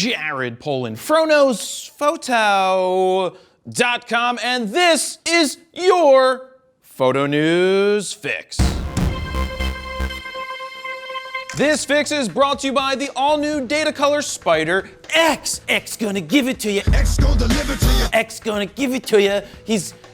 Jared Polin, FroKnowsPhoto.com, and this is your Photo News Fix. This fix is brought to you by the all-new Datacolor Spyder X. X gonna give it to you. X gonna deliver to you. X gonna give it to you.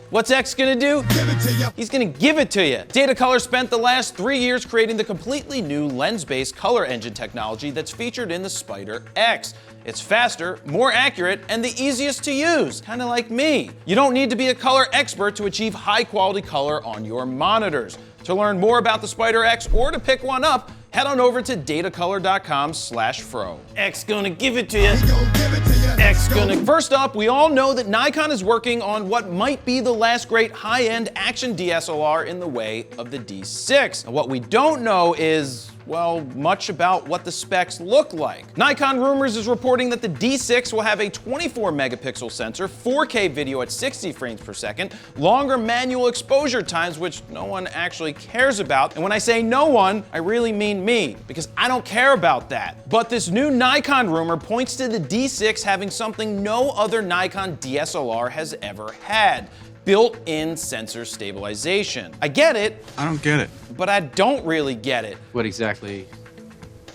What's X gonna do? Give it to you. He's gonna give it to you. Datacolor spent the last 3 years creating the completely new lens-based color engine technology that's featured in the Spyder X. It's faster, more accurate, and the easiest to use, kind of like me. You don't need to be a color expert to achieve high-quality color on your monitors. To learn more about the Spyder X or to pick one up, head on over to datacolor.com/fro. X gonna give it to you. He gon' give it to you. X gonna. First up, we all know that Nikon is working on what might be the last great high-end action DSLR in the way of the D6. And what we don't know is, well, much about what the specs look like. Nikon Rumors is reporting that the D6 will have a 24 megapixel sensor, 4K video at 60 frames per second, longer manual exposure times, which no one actually cares about. And when I say no one, I really mean me, because I don't care about that. But this new Nikon rumor points to the D6 having something no other Nikon DSLR has ever had: built-in sensor stabilization. I get it, I don't get it. but I don't really get it. What exactly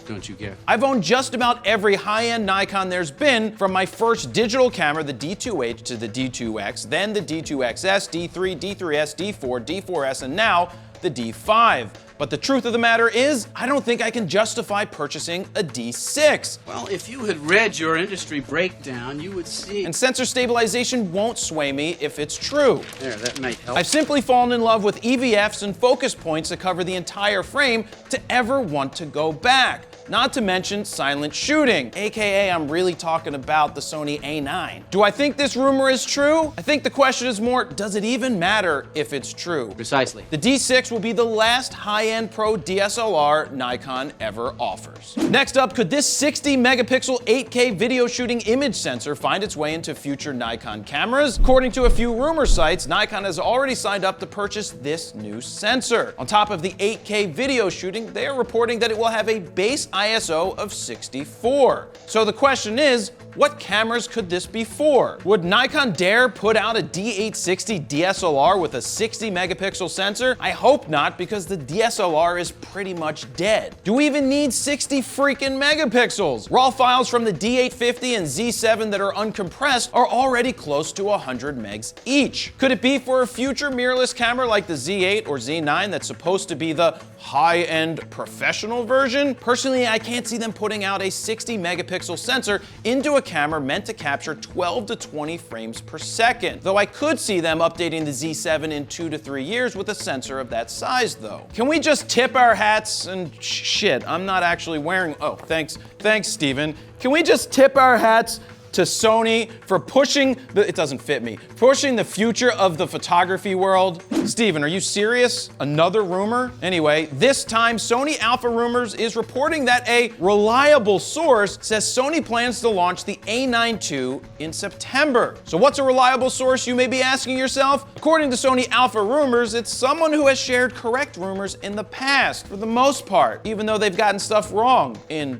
don't you get? I've owned just about every high-end Nikon there's been, from my first digital camera, the D2H, to the D2X, then the D2XS, D3, D3S, D4, D4S, and now the D5. But the truth of the matter is, I don't think I can justify purchasing a D6. Well, if you had read your industry breakdown, you would see. And sensor stabilization won't sway me if it's true. There, that might help. I've simply fallen in love with EVFs and focus points that cover the entire frame to ever want to go back. Not to mention silent shooting, AKA I'm really talking about the Sony A9. Do I think this rumor is true? I think the question is more, does it even matter if it's true? Precisely. The D6 will be the last high-end pro DSLR Nikon ever offers. Next up, could this 60 megapixel 8K video shooting image sensor find its way into future Nikon cameras? According to a few rumor sites, Nikon has already signed up to purchase this new sensor. On top of the 8K video shooting, they are reporting that it will have a base ISO of 64. So the question is, what cameras could this be for? Would Nikon dare put out a D860 DSLR with a 60 megapixel sensor? I hope not, because the DSLR is pretty much dead. Do we even need 60 freaking megapixels? Raw files from the D850 and Z7 that are uncompressed are already close to 100 megs each. Could it be for a future mirrorless camera like the Z8 or Z9 that's supposed to be the high-end professional version? Personally, I can't see them putting out a 60 megapixel sensor into a camera meant to capture 12 to 20 frames per second. Though I could see them updating the Z7 in 2 to 3 years with a sensor of that size though. Can we just tip our hats and shit, I'm not actually wearing, oh, thanks, Steven. Can we just tip our hats to Sony for pushing it doesn't fit me, pushing the future of the photography world? Steven, are you serious? Another rumor? Anyway, this time Sony Alpha Rumors is reporting that a reliable source says Sony plans to launch the A9 II in September. So what's a reliable source, you may be asking yourself? According to Sony Alpha Rumors, it's someone who has shared correct rumors in the past, for the most part, even though they've gotten stuff wrong in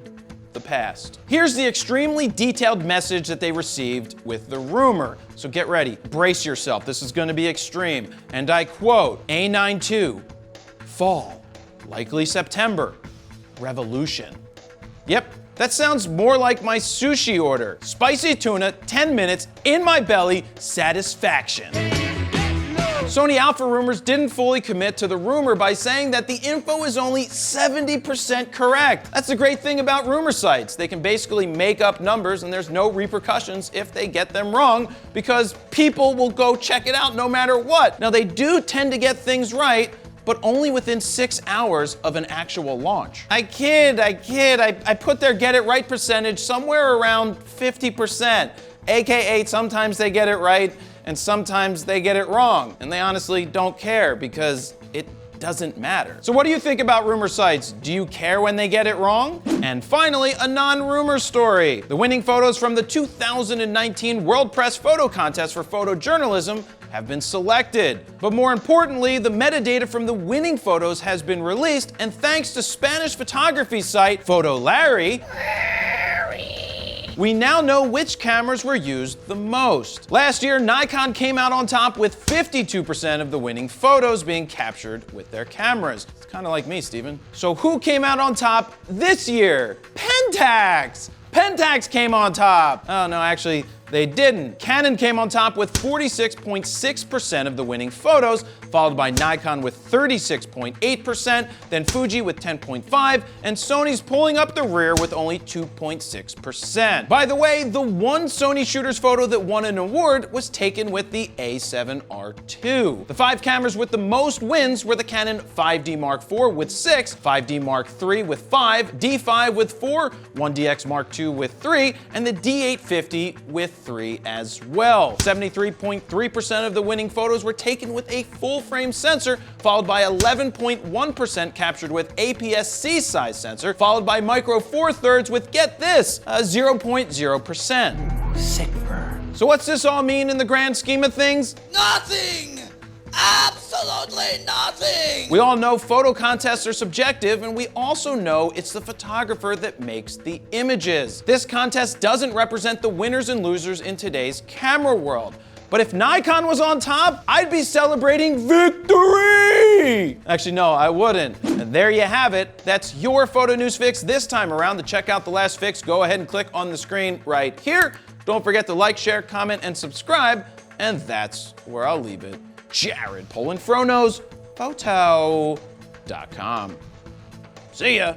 the past. Here's the extremely detailed message that they received with the rumor. So get ready, brace yourself, this is gonna be extreme. And I quote, A9 II, fall, likely September, revolution. Yep, that sounds more like my sushi order. Spicy tuna, 10 minutes, in my belly, satisfaction. Sony Alpha Rumors didn't fully commit to the rumor by saying that the info is only 70% correct. That's the great thing about rumor sites. They can basically make up numbers and there's no repercussions if they get them wrong, because people will go check it out no matter what. Now they do tend to get things right, but only within 6 hours of an actual launch. I kid. I put their get it right percentage somewhere around 50%, AKA sometimes they get it right and sometimes they get it wrong. And they honestly don't care because it doesn't matter. So what do you think about rumor sites? Do you care when they get it wrong? And finally, a non-rumor story. The winning photos from the 2019 World Press Photo Contest for Photojournalism have been selected. But more importantly, the metadata from the winning photos has been released, and thanks to Spanish photography site Photo Larry, We now know which cameras were used the most. Last year, Nikon came out on top with 52% of the winning photos being captured with their cameras. It's kind of like me, Steven. So who came out on top this year? Pentax! Pentax came on top. Oh no, actually, they didn't. Canon came on top with 46.6% of the winning photos, followed by Nikon with 36.8%, then Fuji with 10.5%, and Sony's pulling up the rear with only 2.6%. By the way, the one Sony shooter's photo that won an award was taken with the A7R II. The 5 cameras with the most wins were the Canon 5D Mark IV with 6, 5D Mark III with 5, D5 with 4, 1DX Mark II with 3, and the D850 with 3 as well. 73.3% of the winning photos were taken with a full-frame sensor, followed by 11.1% captured with APS-C size sensor, followed by micro four thirds with, get this, 0.0%. Sick burn. So what's this all mean in the grand scheme of things? Nothing! Absolutely nothing! We all know photo contests are subjective, and we also know it's the photographer that makes the images. This contest doesn't represent the winners and losers in today's camera world. But if Nikon was on top, I'd be celebrating victory! Actually, no, I wouldn't. And there you have it. That's your photo news fix this time around. To check out the last fix, go ahead and click on the screen right here. Don't forget to like, share, comment, and subscribe. And that's where I'll leave it. Jared Polinfronos, Photo.com. See ya.